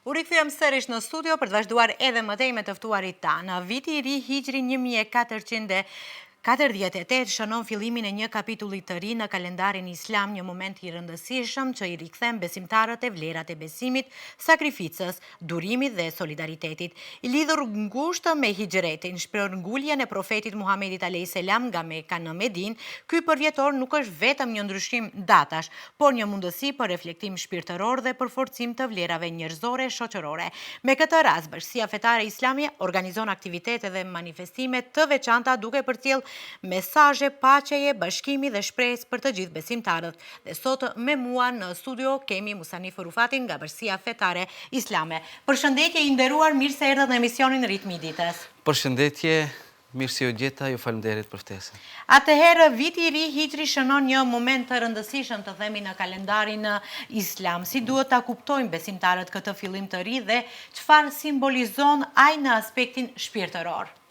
U rikthyem sërish në studio për të vazhduar edhe më tej me të ftuarit tanë. Viti i ri Hijri 1448 shënon fillimin e një kapitulli të ri në kalendarin islam, një moment i rëndësishëm që i rikthen besimtarët e vlerat e besimit, sakrificës, durimit dhe solidaritetit. I lidhur ngushtë me hijretin, shpërnguljen e profetit Muhamedit a.s. nga Mekka në Medinë, ky përvjetor nuk është vetëm një ndryshim datash, por një mundësi për reflektim shpirtëror dhe për forcim të vlerave njerëzore shoqërore. Me këtë rast, Bashkia Fetare Islame organizon aktivitete dhe manifestime të veçanta duke përcjell mesazhe paqeje, bashkimi dhe shpresë për të gjithë besimtarët. Dhe sot me mua në studio kemi Musanif Rufatin nga Bashkia Fetare Islame. Përshëndetje i nderuar, mirë se erdhët në emisionin Ritmi i ditës. Përshëndetje, mirë se u gjeta, ju faleminderit për ftesën. Atëherë, viti i ri Hijri shënon një moment të rëndësishëm të themi në kalendarin islam. Si duhet ta kuptojnë besimtarët këtë fillim të ri dhe çfarë simbolizon ai në aspektin shpirtëror?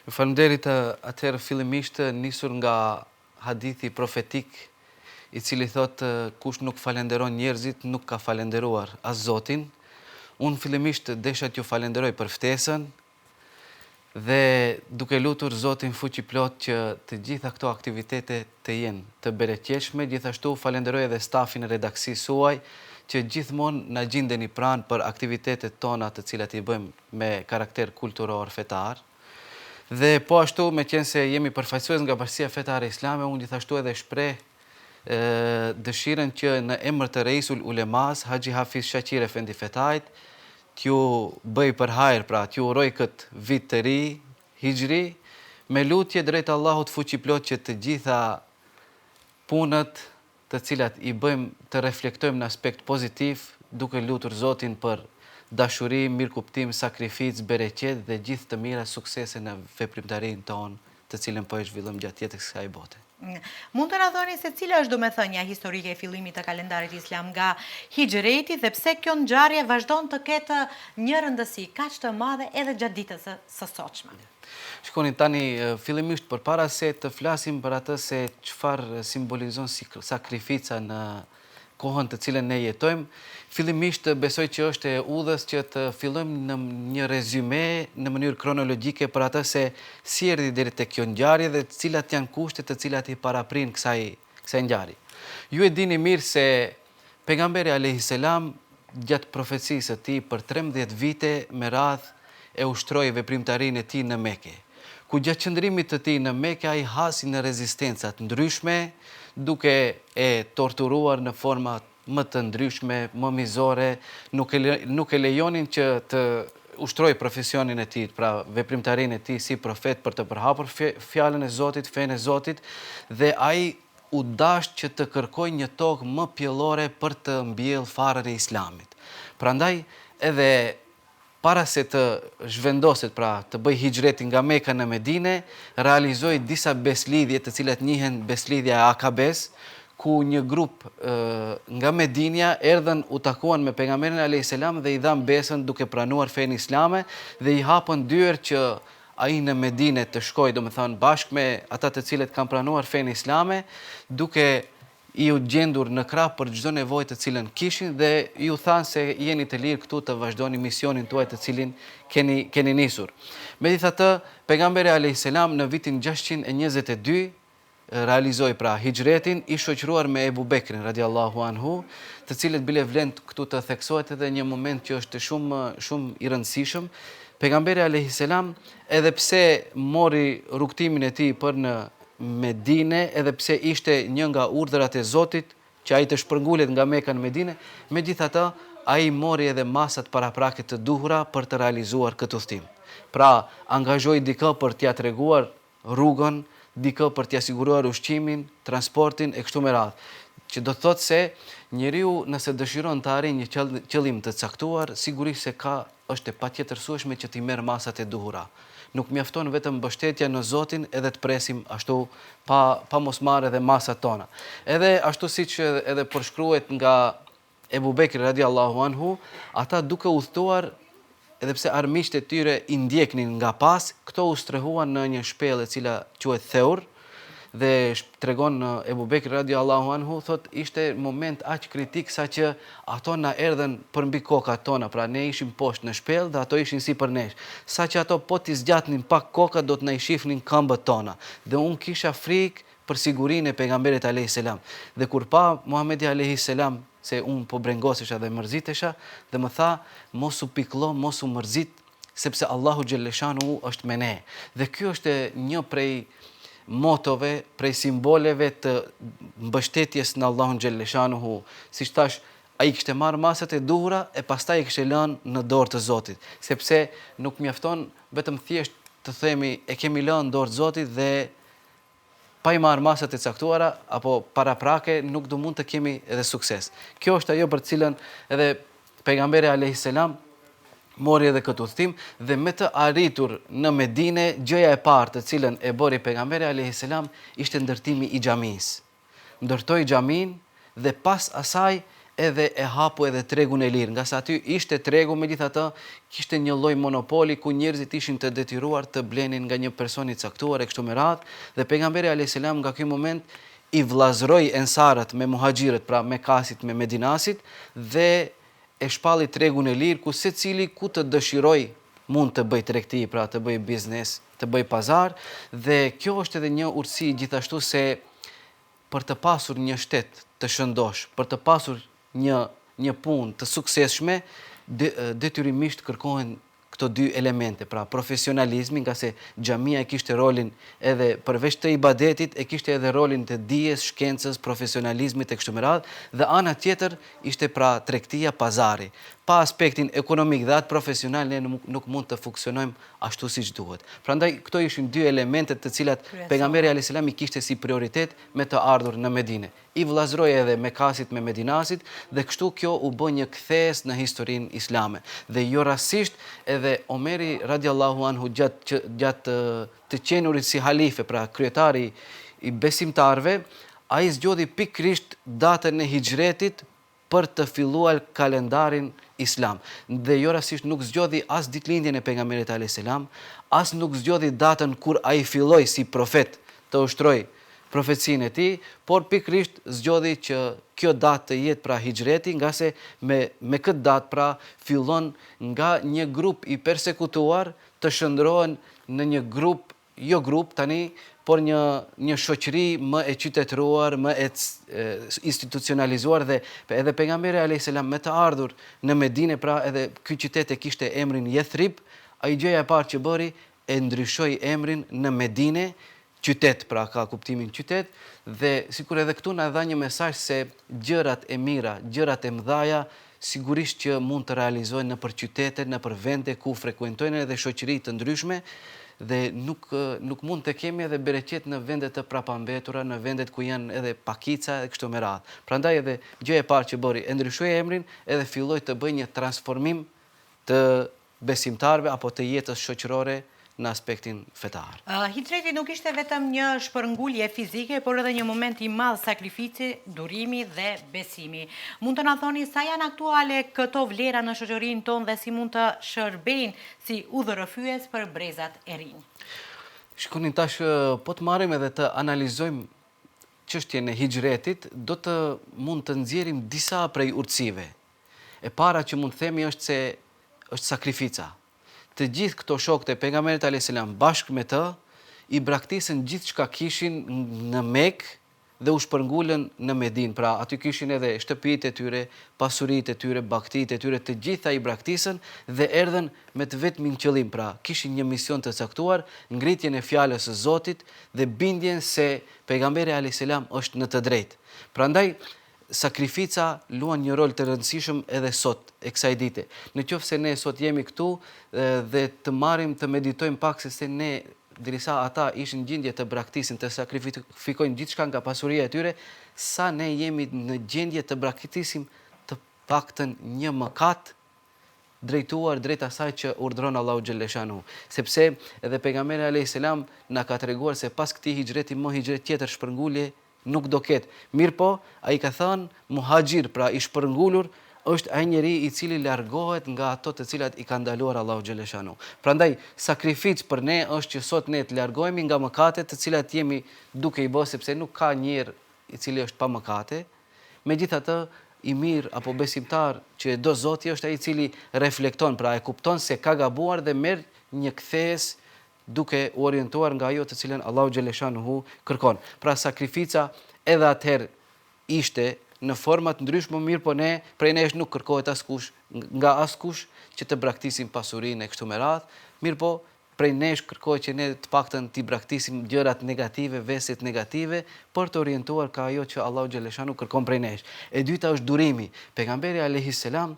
Ju faleminderit, atëherë fillimisht nisur nga hadithi profetik i cili thotë kush nuk falenderon njerëzit nuk ka falenderuar as Zotin. Unë fillimisht desha t'ju falenderoj për ftesën dhe duke lutur Zotin fuqiplot që të gjitha këto aktivitete të jenë të bereqeshme, gjithashtu falenderoj edhe stafin e redaksisë suaj që gjithmonë na gjindeni pranë për aktivitetet tona të cilat i bëjmë me karakter kulturor fetar. Dhe po ashtu, me qenë se jemi përfaqësues nga Bashkia Fetare Islame, unë gjithashtu edhe shpreh dëshirën që në emër të Reisul Ulemas, Haxhi Hafiz Shaqir Efendi Fetajt, t'ju bëj për hajër, pra t'ju uroj këtë vit të ri, Hijri, me lutje drejt Allahut fuqiplot që të gjitha punët të cilat i bëjmë të reflektojmë në aspekt pozitiv, duke lutur Zotin për dashuri, mirëkuptim, sakrificë, bereqet dhe gjithë të mira suksese në veprimtarinë tonë, të cilën po e zhvillojmë gjatë jetës kësaj bote. Mund të na thoni se cila është domethënia historike e fillimit të kalendarit islam nga Hijreti dhe pse kjo ngjarje vazhdon të ketë një rëndësi kaq të madhe edhe gjatë ditës së sotshme? Shikoni tani, fillimisht përpara se të flasim për atë se çfarë simbolizon sakrifica në kohën të cilën ne jetojmë, fillimisht besoj që është e udhës që të fillojmë në një rezume në mënyrë kronologjike për atë se si erdhi deri tek kjo ngjarje dhe cilat janë kushtet të cilat i paraprin kësaj ngjarje. Ju e dini mirë se pejgamberi alayhis salam gjatë profecisë së tij për 13 vite me radhë e ushtroi veprimtarinë e tij në Mekë. Ku gjatë qëndrimit të tij në Mekë ai hasi në rezistenca të ndryshme, duke e torturuar në forma më të ndryshme, më mizore, nuk e lejonin që të ushtroj profesionin e tij, pra veprimtarinë e tij si profet për të përhapur fjalën e Zotit, fenë e Zotit, dhe ai u dash që të kërkojë një tokë më pjellore për të mbjellë farën e Islamit. Prandaj edhe para se të zhvendoset, pra të bëj hijretin nga Mekka në Medinë, realizoi disa beslidhje të cilat njihen beslidhja e Akabes, ku një grup nga Medinja erdhën u takuan me pejgamberin alayhis salam dhe i dhan besën duke pranuar fenë islame dhe i hapën dyer që ai në Medinë të shkojë, domethënë bashkë me ata të cilët kanë pranuar fenë islame, duke i u gjendur në krah për çdo nevojë të cilën kishin dhe ju thanë se jeni të lirë këtu të vazhdoni misionin tuaj të cilin keni nisur. Megjithatë, pejgamberi alayhis salam në vitin 622 realizoi pra hijretin i shoqëruar me Ebu Bekrin radiallahu anhu, të cilët bile vlen këtu të theksohet edhe një moment që është shumë i rëndësishëm. Pejgamberi alayhis salam, edhe pse mori rrugtimin e tij për në Medinë, edhe pse ishte një nga urdhrat e Zotit që ai të shpërngulet nga Mekka në Medinë, megjithatë ai mori edhe masat paraprake të duhura për të realizuar këtë udhtim. Pra, angazhoi dikë për t'ia treguar rrugën, dikë për t'i siguruar ushqimin, transportin e kështu me radhë. Që do të thotë se njeriu nëse dëshiron të arrijë një qëllim të caktuar, sigurisht se është e patjetërsueshme që t'i merr masat e duhura. Nuk mjafton vetëm mbështetja në Zotin, edhe të presim ashtu pa mos marrë edhe masat tona. Edhe ashtu siç edhe përshkruhet nga Ebu Bekri radiallahu anhu, ata duke udhëtuar, edhe pse armiqtë e tyre i ndjeknin nga pas, këto u strehuan në një shpellë e cila quhet Theur, dhe tregon Ebu Bekri radiallahu anhu, thot ishte moment aq kritik sa që ato na erdhen për mbi kokat tona, pra ne ishim poshtë në shpellë dhe ato ishin si për nesh. Sa që ato po t'i zgjatnin pak kokat do të na i shifnin këmbët tona. Dhe unë kisha frikë për sigurinë e pejgamberit alayhis salam. Dhe kur pa Muhamedi alayhis salam se unë po brengosesha dhe mërzitesha dhe më tha mos u pikëllo, mos u mërzit, sepse Allahu xhelleshanu është me ne. Dhe ky është një prej motove, prej simboleve të mbështetjes në Allahun xhelleshanu. Siç thash, ai kishte marrë masat e duhura e pastaj i kishte lënë në dorë të Zotit, sepse nuk mjafton vetëm thjesht të themi e kemi lënë në dorë të Zotit dhe pa i marrë masat e caktuara apo paraprake nuk do mund të kemi edhe sukses. Kjo është ajo për cilën edhe pejgamberi alayhis salam mori edhe këtë udhtim dhe me të arritur në Medine, gjëja e parë të cilën e bëri pejgamberi alayhis salam ishte ndërtimi i xhamisë. Ndërtoi xhamin dhe pas asaj edhe e hapu edhe tregun e lirë, nga sa aty ishte tregu, megjithatë kishte një lloj monopoli ku njerëzit ishin të detyruar të blenin nga një person i caktuar e kështu me radhë, dhe pejgamberi alayhis salam nga ky moment i vllazëroi ensarët me muhaxhirët, pra me kasit me medinasit, dhe e shpalli tregun e lirë ku secili ku të dëshiroj mund të bëj tregti, pra të bëj biznes, të bëj pazar, dhe kjo është edhe një urtësi gjithashtu se për të pasur një shtet të shëndosh, për të pasur një punë të suksesshme, detyrimisht kërkohen këto dy elemente, pra profesionalizmi, nga se xhamia e kishte rolin edhe përveç të ibadetit, e kishte edhe rolin të dijes, shkencës, profesionalizmit e kështu me radhë, dhe ana tjetër ishte pra tregtia, pazari. Pa aspektin ekonomik dhe atë profesional ne nuk mund të funksionojmë ashtu siç duhet. Prandaj këto ishin dy elementet të cilat pejgamberi alayhis salam i kishte si prioritet me të ardhur në Medinë. I vllazëroi edhe Mekasit me Medinasit dhe kështu kjo u bë një kthes në historinë islame. Dhe jo rastësisht edhe Omeri radiallahu anhu gjatë të qenurit si halife, pra kryetari i besimtarve, ai zgjodhi pikërisht datën e hijretit për të filluar kalendarin islam. Dhe jo rastësisht nuk zgjodhi as ditëlindjen e pejgamberit alayhis salam, as nuk zgjodhi datën kur ai filloi si profet të ushtroi profecinë e tij, por pikërisht zgjodhi që kjo datë të jetë pra hijreti, nga se me këtë datë pra fillon nga një grup i persekutuar të shndrohen në një grup tani, por një shoqëri më e qytetëruar, më e institucionalizuar, dhe edhe pejgamberi alayhis salam me të ardhur në Medinë, pra edhe ky qytet e kishte emrin Yathrib, ai gjëja e parë që bëri e ndryshoi emrin në Medinë, qytet, pra ka kuptimin qytet, dhe sikur edhe këtu na dha një mesazh se gjërat e mira, gjërat e mëdhaja sigurisht që mund të realizohen nëpër qytete, nëpër vende ku frekuentojnë edhe shoqëri të ndryshme, dhe nuk mund të kemi edhe bereqet në vendet të prapambetura, në vendet ku janë edhe pakica e kështu me radhë. Prandaj edhe gjëja e parë që bëri e ndryshoi emrin edhe filloi të bëjë një transformim të besimtarëve apo të jetës shoqërore në aspektin fetar. Hijreti nuk ishte vetëm një shpërngulje fizike, por edhe një moment i madh sakrifici, durimi dhe besimi. Mund të na thoni sa janë aktuale këto vlera në shoqërinë tonë dhe si mund të shërbejnë si udhërrëfyes për brezat e rinj? Shikoni tash, po të marrim edhe të analizojmë çështjen e hijretit, do të mund të nxjerrim disa prej urtësive. E para që mund të themi është se është sakrifica. Të gjithë këto shokët e pejgamberit alayhis salam bashkë me të i braktisën gjithë çka kishin në Mekë dhe u shpërngulën në Medinë. Pra aty kishin edhe shtëpitë e tyre, pasuritë e tyre, bagtitë e tyre, të gjitha i braktisën dhe erdhën me të vetmin qëllim. Pra kishin një mision të caktuar, ngritjen e fjalës së Zotit dhe bindjen se pejgamberi alayhis salam është në të drejtë. Prandaj sakrifica luan një rol të rëndësishëm edhe sot, e kësaj dite. Në qoftë se ne sot jemi këtu dhe të marrim të meditojmë pak se ne, derisa ata ishin gjendje të braktisin, të sakrifikojnë gjithçka nga pasuria e tyre, sa ne jemi në gjendje të braktisim të paktën një mëkat drejtuar drejt asaj që urdhron Allahu xhelleshanu. Sepse edhe pejgamberi alayhis salam na ka treguar se pas këtij hijreti më hijret tjetër shpërngulje nuk do ketë. Mirë po, ai ka thënë muhaxhir, pra i shpërngulur, është ai njeri i cili largohet nga ato të cilat i ka ndaluar Allahu xhaleshanu. Prandaj sakrificë për ne është që sot ne të largohemi nga mëkatet të cilat jemi duke i bërë, sepse nuk ka njeri i cili është pa mëkate. Megjithatë, i mirë apo besimtar që e do Zoti është ai i cili reflekton, pra e kupton se ka gabuar dhe merr një kthes duke u orientuar nga ajo të cilën Allahu xhaleshanuhu kërkon. Pra sakrifica edhe atëherë ishte në forma të ndryshme, mirë po prej nesh nuk kërkohet askush nga askush që të braktisim pasurinë e kështu me radhë, mirë po prej nesh kërkohet që ne të paktën t'i braktisim gjërat negative, veset negative, për të orientuar ka ajo që Allahu xhaleshanu kërkon prej nesh. E dyta është durimi. Pejgamberi alayhis salam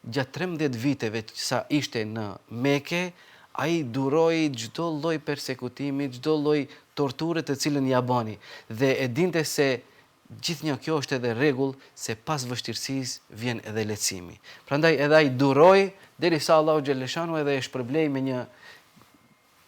gjatë 13 viteve sa ishte në Mekë, ai duroi çdo lloj persekutimi, çdo lloj torture të cilën ja bani, dhe e dinte se gjithnjë kjo është edhe rregull, se pas vështirësisë vjen edhe lehtësimi. Prandaj edhe ai duroi derisa Allahu xhaleshanu edhe e shpërblej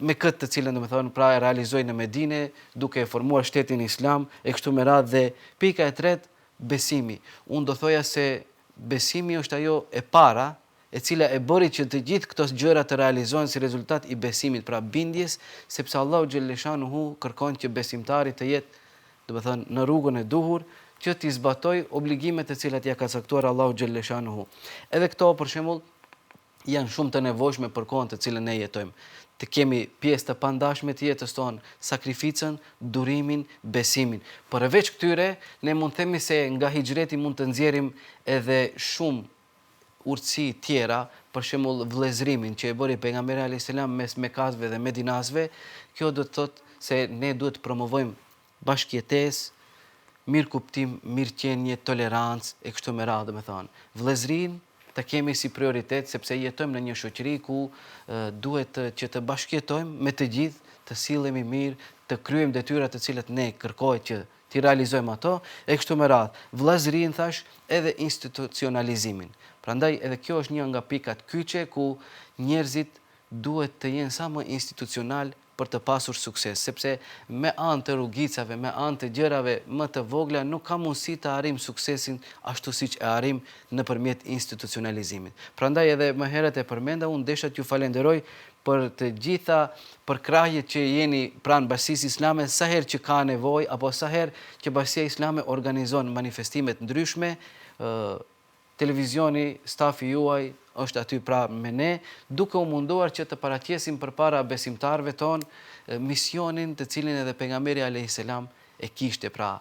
me këtë të cilën domethënë pra e realizoi në Medinë, duke e formuar shtetin islam e kështu me radhë. Dhe pika e tretë, besimi. Unë do thoja se besimi është ajo e para e cila e bëri që të gjithë këto gjëra të realizohen si rezultat i besimit, pra bindjes, sepse Allahu xhaleshanuhu kërkon që besimtari të jetë, domethënë në rrugën e duhur, që t'i zbatoj obligimet e cilat ja ka caktuar Allahu xhaleshanuhu. Edhe këto për shembull janë shumë të nevojshme për kohën të cilën ne jetojmë. Të kemi pjesë të pandashme të jetës tonë, sakrificën, durimin, besimin. Përveç këtyre, ne mund themi se nga hijreti mund të nxjerrim edhe shumë urtësi tjera, për shembull vëllezërimin që e bëri pejgamberi alayhis salam mes mekasve dhe medinasve. Kjo do të thotë se ne duhet të promovojmë bashkëjetesë, mirëkuptim, mirëqenie, tolerancë e kështu me radhë, domethënë. Vëllezërinë të kemi si prioritet, sepse jetojmë në një shoqëri ku duhet që të bashkëjetojmë me të gjithë, të sillemi mirë, të kryejmë detyrat të cilat ne kërkohet që t'i realizojmë ato, e kështu me radhë. Vëllezërinë thash edhe institucionalizimin. Prandaj edhe kjo është një nga pikat kyçe ku njerëzit duhet të jenë sa më institucional për të pasur sukses, sepse me anë të rrugicave, me anë të gjërave më të vogla nuk ka mundësi të arrim suksesin ashtu siç e arrim nëpërmjet institucionalizimit. Prandaj edhe më herët e përmenda, unë desha t'ju falenderoj për të gjitha përkrahjet që jeni pranë Bashkisë Islame, sa herë që ka nevojë apo sa herë që Bashkia Islame organizon manifestime të ndryshme, televizioni, stafi juaj është aty pra me ne, duke u munduar që të paraqesim përpara besimtarëve tonë misionin të cilin edhe pejgamberi alayhis salam e kishte, pra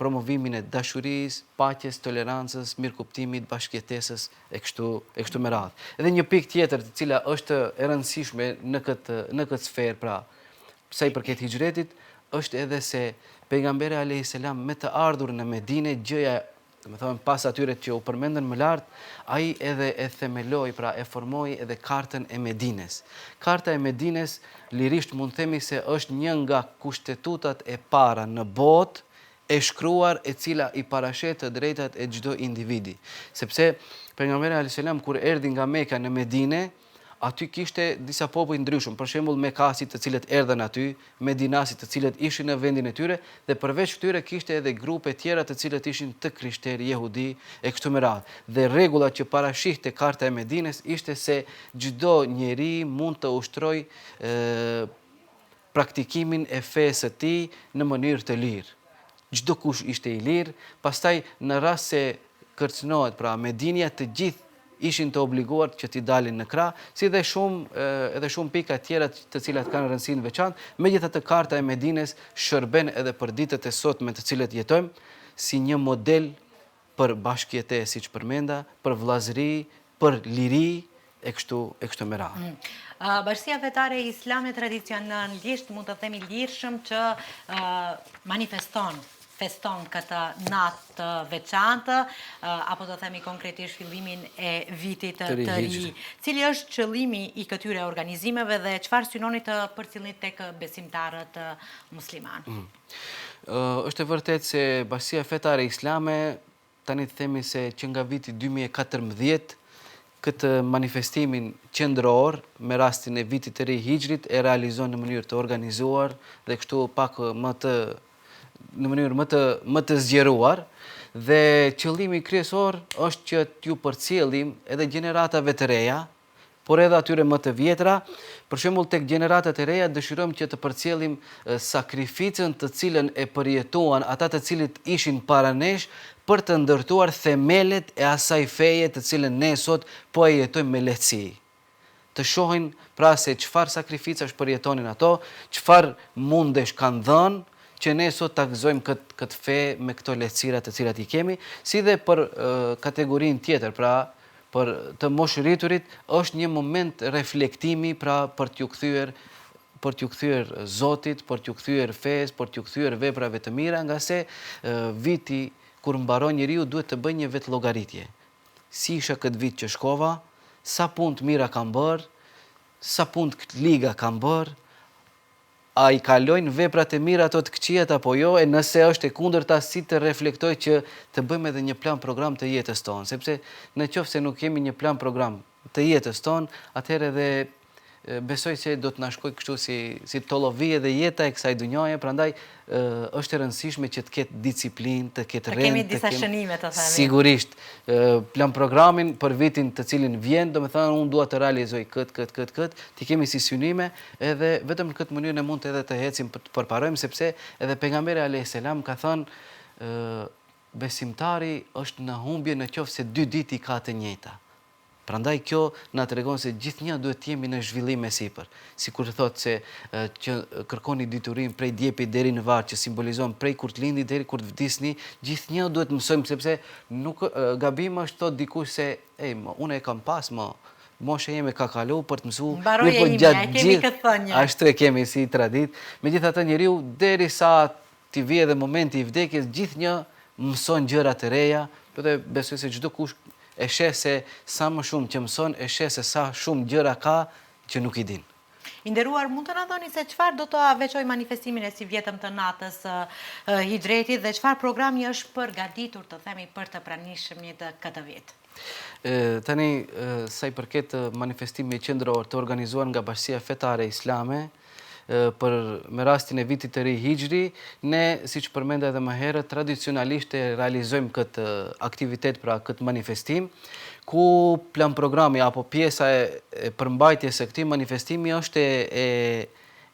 promovimin e dashurisë, paqes, tolerancës, mirëkuptimit, bashkëjetesës e kështu me radhë. Edhe një pikë tjetër të cila është e rëndësishme në këtë sferë, pra sa i përket hijretit, është edhe se pejgamberi alayhis salam me të ardhur në Medinë, gjëja me thonë pas atyre që u përmendën më lartë, ai edhe e themeloi, pra e formoi edhe kartën e Medines. Karta e Medines, lirisht mund themi se është një nga kushtetutat e para në botë e shkruar e cila i parashet të drejtat e çdo individi. Sepse pejgamberi alayhis salam kur erdhi nga Meka në Medinë, aty kishte disa popull ndryshëm, për shembull Mekasit të cilët erdhën aty, Medinasit të cilët ishin në vendin e tyre, dhe përveç këtyre kishte edhe grupe tjera të cilët ishin të krishterë, jehudi e kështu me radhë. Dhe rregulla që parashihte karta e Medines ishte se çdo njeri mund të ushtrojë praktikimin e fesë së tij në mënyrë të lirë. Çdo kush ishte i lirë, pastaj në rast se kërcënohet pra Medinja, të gjithë ishin të obliguar që t'i dalin në krah, si dhe shumë pika tjera të cilat kanë rëndësinë veçantë. Megjithatë, karta e Medines shërben edhe për ditët e sotme të cilat jetojmë si një model për bashkëjetesë, siç përmenda, për vëllazëri, për liri e kështu me radhë. Bashkia Fetare e Islamit tradicionalisht mund të themi lirshëm që feston këtë natë të veçantë, apo të themi konkretisht fillimin e vitit të ri. Cili është qëllimi i këtyre organizimeve dhe çfarë synoni të përcjellni tek besimtarët musliman? Është e vërtetë se Bashkia Fetare Islame, tani të themi se që nga viti 2014, këtë manifestimin qendror me rastin e vitit të ri hijrit e realizon në mënyrë të organizuar dhe kështu pak në mënyrë më të zgjeruar, Dhe qëllimi kryesor është që t'ju përcjellim edhe gjeneratave të reja, por edhe atyre më të vjetra. Për shembull, tek gjeneratat e reja dëshirojmë që të përcjellim sakrificën të cilën e përjetuan ata të cilët ishin para nesh për të ndërtuar themelet e asaj feje të cilën ne sot po e jetojmë me lehtësi. Të shohin pra se çfarë sakrificash përjetonin ato, çfarë mundesh kanë dhënë, që ne sot ta gëzojmë këtë fe me këto lehtësira të cilat i kemi, si dhe për kategorinë tjetër, pra për të moshëriturit është një moment reflektimi pra për t'ju kthyer Zotit, për t'ju kthyer fesë, për t'ju kthyer veprave të mira, nga se viti kur mbaron njeriu duhet të bëjë një vetë llogaritje. Si isha këtë vit që shkova, sa punë të mira kam bërë, sa punë të liga kam bërë, a i kalojnë veprat e mira ato të këqijat apo jo, e nëse është e kundërta si të reflektoj që të bëjmë edhe një plan program të jetës tonë, sepse në qoftë se nuk kemi një plan program të jetës tonë, atëherë edhe besoj se do të na shkojë kështu si tollovie dhe jeta e kësaj dhunjaje, prandaj është e rëndësishme që të ketë disiplinë, të ketë rend, kemi disa shënime të themi. Sigurisht, plan programin për vitin të cilin vjen, domethënë unë dua të realizoj këtë, ti kemi si synime, edhe vetëm në këtë mënyrë ne mund të edhe të ecim të përparojmë, sepse edhe pejgamberi alayhis salam ka thënë besimtari është në humbje në qoftë se 2 ditë i ka të njëjta. Prandaj kjo na tregon se gjithnjë duhet të jemi në zhvillim me sipër. Sikur thotë se që kërkoni diturim prej djepit deri në varr, që simbolizon prej kur të lindi deri kur të vdisni, gjithnjë duhet të mësojmë, sepse nuk gabim është thotë dikush se unë e kam pas mosha jeme ka kalu për të mësuar. Mbaroja ime, kemi këtë thënie. Ashtu e kemi si tradit. Megjithatë njeriu derisa t'i vijë edhe momenti i vdekjes, gjithnjë mëson gjëra të reja, por besoj se çdo kush e sheh se sa më shumë që mëson, e sheh se sa shumë gjëra ka që nuk i din. I nderuar, mund të na thoni se çfarë do të veçoj manifestimin e si vjetëm të natës Hixhetit dhe çfarë programi është përgatitur të themi për të pranishmit këtë vit? Tani, sa i përket manifestimit qendror të organizuar nga Bashkia Fetare Islame, me rastin e vitit të ri Hixhri, ne, siç përmenda edhe më herët, tradicionalisht e realizojmë këtë aktivitet, pra këtë manifestim, ku plan programi apo pjesa e përmbajtjes së këtij manifestimi është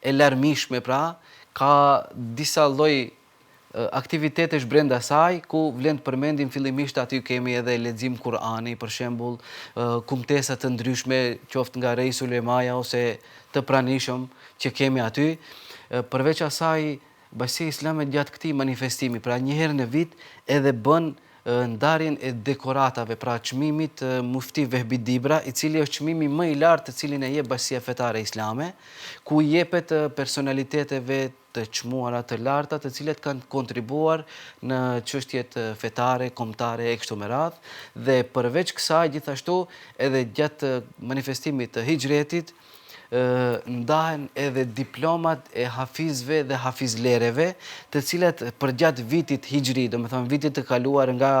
e larmishme, pra ka disa lloj aktivitetesh brenda saj, ku vlen të përmendim fillimisht aty kemi edhe lexim Kur'ani, për shembull, kumtesa të ndryshme, qoftë nga Rei Sulejmaja ose të pranishëm që kemi aty. Përveç asaj, Bashkia Islame gjatë këtij manifestimi, pra një herë në vit, edhe bën ndarjen e dekoratave, pra çmimit Mufti Vehbi Dibra, i cili është çmimi më i lartë të cilin e jep Bashkia Fetare Islame, ku jepet personaliteteve të çmuara të larta, të cilet kanë kontribuar në çështjet fetare, kombëtare e kështu me radhë, dhe përveç kësaj gjithashtu edhe gjatë manifestimit të Hixhetit ndahen edhe diplomat e hafizve dhe hafizlereve, të cilat përgjatë vitit Hixhri, domethënë vitit të kaluar nga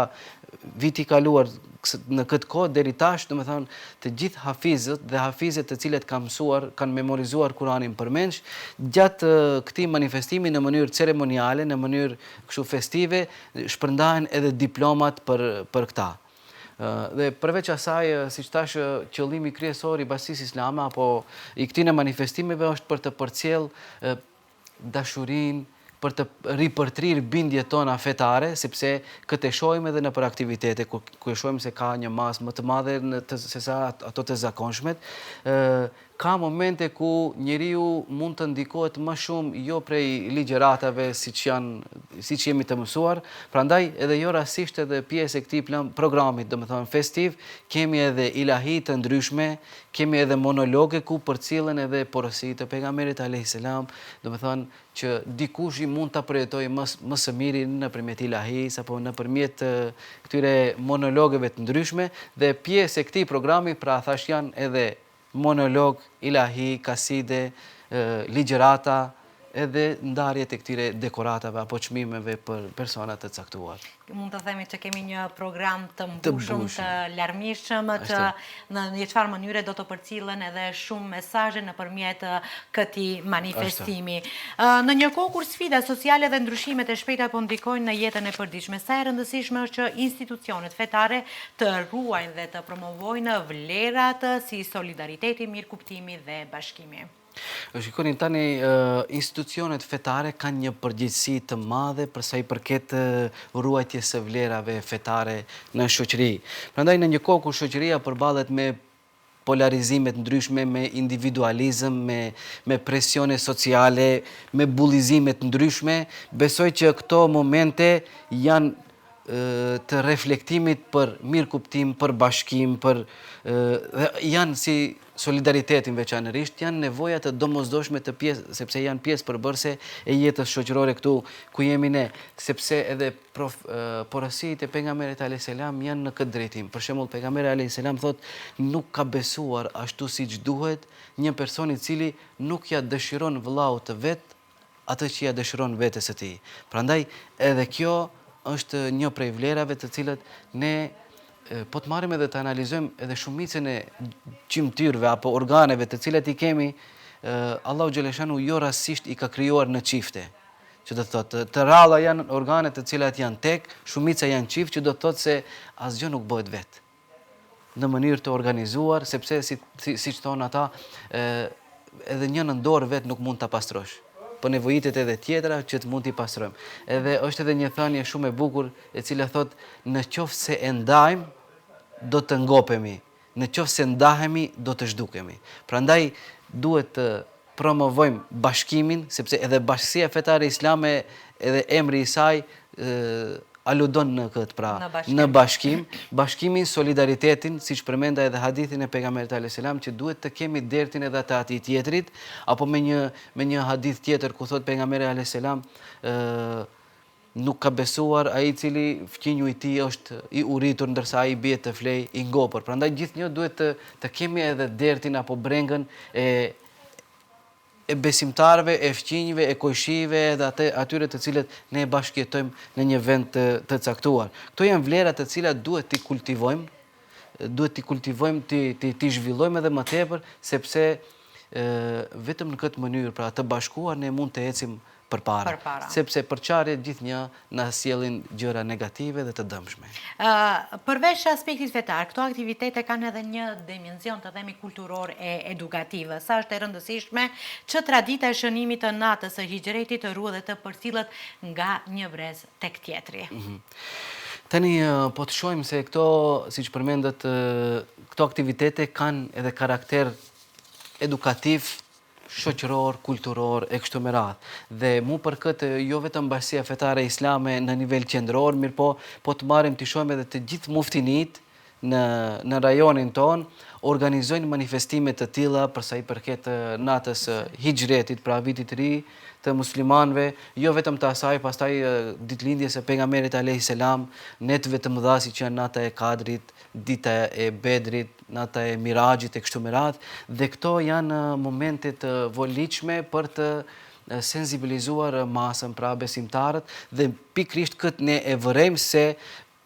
viti i kaluar në këtë kohë deri tash, domethënë të gjithë hafizët dhe hafizet të cilët kanë memorizuar Kur'anin përmendsh, gjatë këtij manifestimi në mënyrë ceremoniale, në mënyrë kështu festive, shpërndahen edhe diplomat për këta. Dhe përveç asaj, siç thash, qëllimi kryesor i Bashkisë Islame apo i këtyre manifestimeve është për të përcjell dashurinë, për të ripërtrir bindjet tona fetare, sepse këtë e shohim edhe në për aktivitete, ku e shohim se ka një masë më të madhe se sa ato të zakonshmet. Ka momente ku njeriu mund të ndikohet më shumë jo prej ligjëratave siç jemi të mësuar, prandaj edhe jo rastisht edhe pjesë e këtij programit, domethënë festiv, kemi edhe ilahi të ndryshme, kemi edhe monologe ku përcjellen edhe porosi të pejgamberit alayhis salam, domethënë që dikush i mund ta përjetojë më së miri nëpërmjet ilahis apo nëpërmjet këtyre monologeve të ndryshme, dhe pjesë e këtij programi, pra thash, janë edhe monolog, ilahi, kaside, ligjërata edhe ndarjet e këtyre dekoratave apo çmimeve për persona të caktuar. Mund të themi që kemi një program të mbushur, të larmishëm, që në një çfarë mënyre do të përcillen edhe shumë mesazhe nëpërmjet këtij manifestimi. Në një kohë kur sfidat sociale dhe ndryshimet e shpejta po ndikojnë në jetën e përditshme, sa e rëndësishme është që institucionet fetare të ruajnë dhe të promovojnë vlerat si solidariteti, mirëkuptimi dhe bashkimi. Shikoni tani institucionet fetare kanë një përgjegjësi të madhe për sa i përket ruajtjes së vlerave fetare në shoqëri. Prandaj në një kohë kur shoqëria përballet me polarizime të ndryshme, me individualizëm, me presione sociale, me bullizime të ndryshme, besoj që këto momente janë të reflektimit për mirëkuptim, për bashkim, janë si solidaritetin veçanërisht, janë nevoja të domosdoshme të pjesë, sepse janë pjesë përbërëse e jetës shoqërore këtu ku jemi ne, sepse edhe porositë e pejgamberit alayhis salam janë në këtë drejtim. Për shembull, pejgamberi alayhis salam thotë nuk ka besuar ashtu siç duhet një person i cili nuk ja dëshiron vëllaut të vet atë që ja dëshiron vetes së tij. Prandaj edhe kjo është një prej vlerave të cilët ne po të marrim edhe të analizojmë edhe shumicën e gjymtyrëve apo organeve të cilat i kemi, Allahu xhaleshanu jo rastësisht i ka krijuar në çifte. Që do të thotë, të rralla janë organe të cilat janë tek, shumica janë çift, që do të thotë se asgjë nuk bëhet vetë. Në mënyrë të organizuar, sepse siç thonë ata, edhe një në dorë vetë nuk mund ta pastrosh. Po nevojitet edhe tjetra që të mund t'i pastrojmë. Edhe është edhe një thënie shumë e bukur e cila thotë, në qoftë se e ndajmë, do të ngopemi. Në qoftë se ndahemi, do të zhdukemi. Prandaj duhet të promovojmë bashkimin, sepse edhe bashkësia fetare islame, edhe emri i saj aludon në këtë pra, në bashkim, bashkimin, solidaritetin, si që përmenda edhe hadithin e pejgamberit alayhis salam, që duhet të kemi dertin edhe të atij tjetrit, apo me një hadith tjetër ku thot pejgamberi alayhis salam, nuk ka besuar ai i cili fqinju i tij është i uritur ndërsa ai bie të flej i ngopur. Prandaj gjithnjë duhet të kemi edhe dertin apo brengën e besimtarëve, e fqinjve, e kojshive edhe atyre të cilët ne bashkëjetojmë në një vend të caktuar. Këto janë vlerat të cilat duhet t'i kultivojmë, t'i zhvillojmë edhe më tepër, sepse vetëm në këtë mënyrë, pra të bashkuar, ne mund të ecim përpara. Sepse përçarjet gjithnjë na sjellin gjëra negative dhe të dëmshme. Përveç aspektit fetar, këto aktivitete kanë edhe një dimension të themi kulturor e edukativ. Sa është e rëndësishme që tradita e shënimit të natës së hijretit të ruhet dhe të përcillet nga një brez tek tjetri. Tani po të shohim se këto, siç përmendet, këto aktivitete kanë edhe karakter edukativ, shoqëror, kulturor, e kështu me radhë. Dhe mu për këtë, jo vetëm bashkësia fetare islame në nivel qendror, mirë po të marrim të shohim edhe të gjithë muftinit në rajonin ton, organizojnë manifestime të tilla për sa i përket natës hijretit, pra vitit të ri të muslimanëve, jo vetëm të asaj, pastaj ditëlindjes së pejgamberit alayhis salam, netëve të mëdha siç janë nata e Kadrit, dita e Bedrit, nata e Miraxhit e kështu me radhë, dhe këto janë momente të volitshme për të sensibilizuar masën, pra besimtarët, dhe pikërisht këtë ne e vërejmë se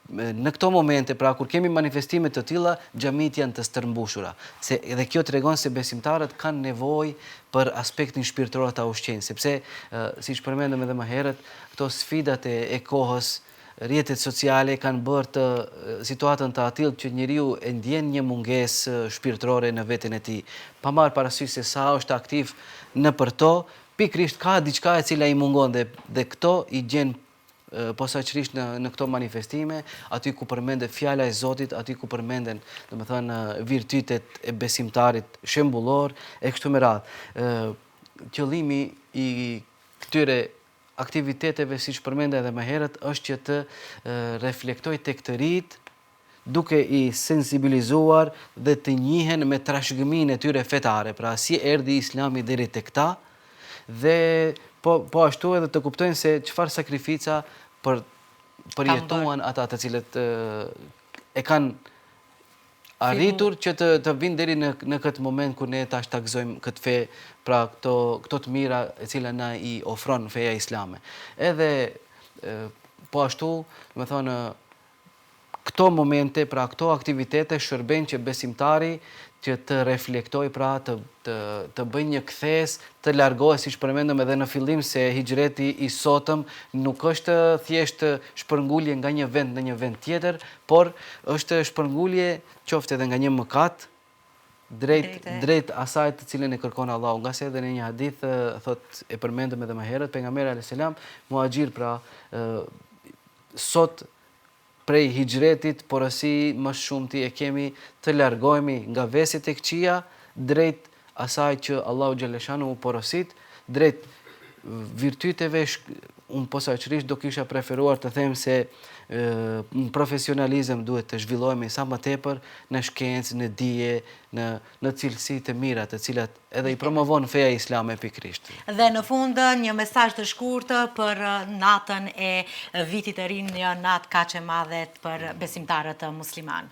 në këto momente, pra kur kemi manifestime të tilla, xhamit janë të stërmbushura. Se edhe kjo tregon se besimtarët kanë nevojë për aspektin shpirtëror ta ushqejnë, sepse siç përmendëm edhe më herët, këto sfidat e kohës, rrjetet sociale kanë bërë situatën të atill që njeriu e ndjen një mungesë shpirtërore në veten e tij. Pa marrë parasysh se sa është aktiv nëpër to, pikërisht ka diçka e cila i mungon dhe këto i gjen posaçërisht në këto manifestime, aty ku përmendet fjala e Zotit, aty ku përmenden, domethënë, virtytet e besimtarit shembullor e kështu me radhë. Qëllimi i këtyre aktiviteteve, siç përmenda edhe më herët, është që të reflektoj tek të rit, duke i sensibilizuar dhe të njihen me trashëgiminë e tyre fetare, pra si erdhi Islami deri tek ta, dhe po ashtu edhe të kuptojnë se çfarë sakrifica përjetuan ata të cilët e kanë arritur që të vinë deri në këtë moment ku ne tash ta gëzojmë këtë fe, pra këto të mira e cila na i ofron feja islame. Edhe po ashtu, do të thonë, këto momente, pra këto aktivitete shërben që besimtari që të reflektoj, pra të bëj një kthes, të largohet, siç përmendëm edhe në fillim, se hijreti i sotëm nuk është thjesht shpërngulje nga një vend në një vend tjetër, por është shpërngulje qoftë edhe nga një mëkat drejt asaj të cilën e kërkon Allahu. Nga se edhe në një hadith thot, e përmendëm edhe më herët, pejgamberi alayhis salam muhaxhir, pra sot prej hijretit, porosi më shumti e kemi të largohemi nga vesit e këqija drejt asaj që Allahu xhaleshanu u porosit, drejt virtyteve. Unë posaçërisht do kisha preferuar të them se në profesionalizëm duhet të zhvillohemi sa më tepër në shkencë, në dije, në cilësi të mira, të cilat edhe i promovon feja islame pikrisht. Dhe në fund një mesazh të shkurtë për natën e vitit të ri, një natë kaq e madhe për besimtarët musliman.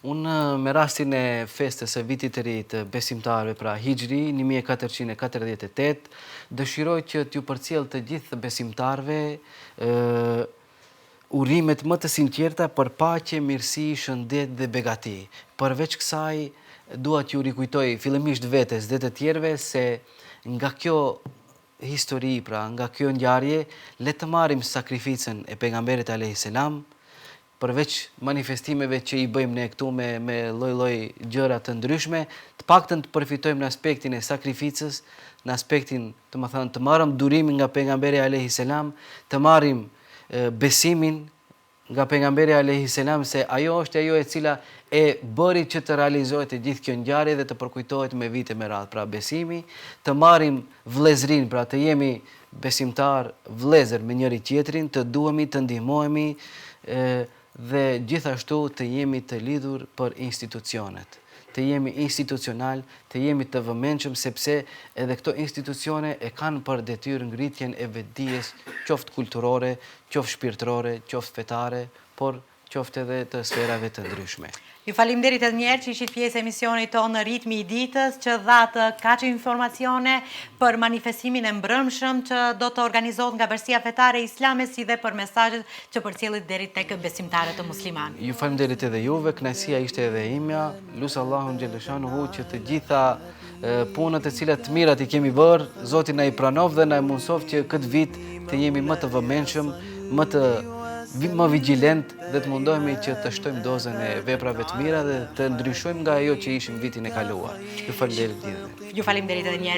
Unë me rastin e festës së vitit të ri të besimtarëve, pra Hijri 1448, dëshiroj që t'ju përcjell të gjithë besimtarëve urimet më të sinqerta për paqe, mirësi, shëndet dhe begati. Përveç kësaj, dua t'ju rikujtoj fillimisht vetes dhe të tjerëve se nga kjo histori, pra nga kjo ngjarje, le të marrim sakrificën e pejgamberit alayhis salam, përveç manifestimeve që i bëjmë ne këtu me lloj-lloj gjëra të ndryshme, të paktën të përfitojmë në aspektin e sakrificës, në aspektin, të marrim durimin nga pejgamberi alayhis salam, të marrim besimin nga pejgamberi alayhis salam, se ajo është ajo e cila e bëri që të realizohet e gjithë kjo ngjarje dhe të përkujtohet me vite me radhë. Pra besimi, të marrim vëllezërinë, pra të jemi besimtar vëllezër me njëri tjetrin, të duhemi, të ndihmohemi, dhe gjithashtu të jemi të lidhur për institucionet, të jemi institucional, të jemi të vëmendshëm, sepse edhe këto institucione e kanë për detyrë ngritjen e vetdijes, qoftë kulturore, qoftë shpirtërore, qoftë fetare, por qoftë edhe të sferave të ndryshme. Ju faleminderit edhe një herë që ishit pjesë e emisionit tonë në Ritmi i ditës, që dhatë kaq informacione për manifestimin e mbrëmshëm që do të organizohet nga Bashkia Fetare Islame, si dhe për mesazhet që përcjellit deri tek besimtarët musliman. Ju faleminderit edhe juve, kënaqësia ishte edhe imja. Lut Allahun xhaleshanuhu që të gjitha punët e cilat të mirat i kemi bërë, Zoti na i pranov dhe na i mundsof që këtë vit të jemi më të vëmendshëm, më vigjilent, dhe të mundohemi që të shtojmë dozën e veprave të mira dhe të ndryshojmë nga ajo që ishim vitin e kaluar. Ju faleminderit gjithëve. Ju faleminderit edhe një herë.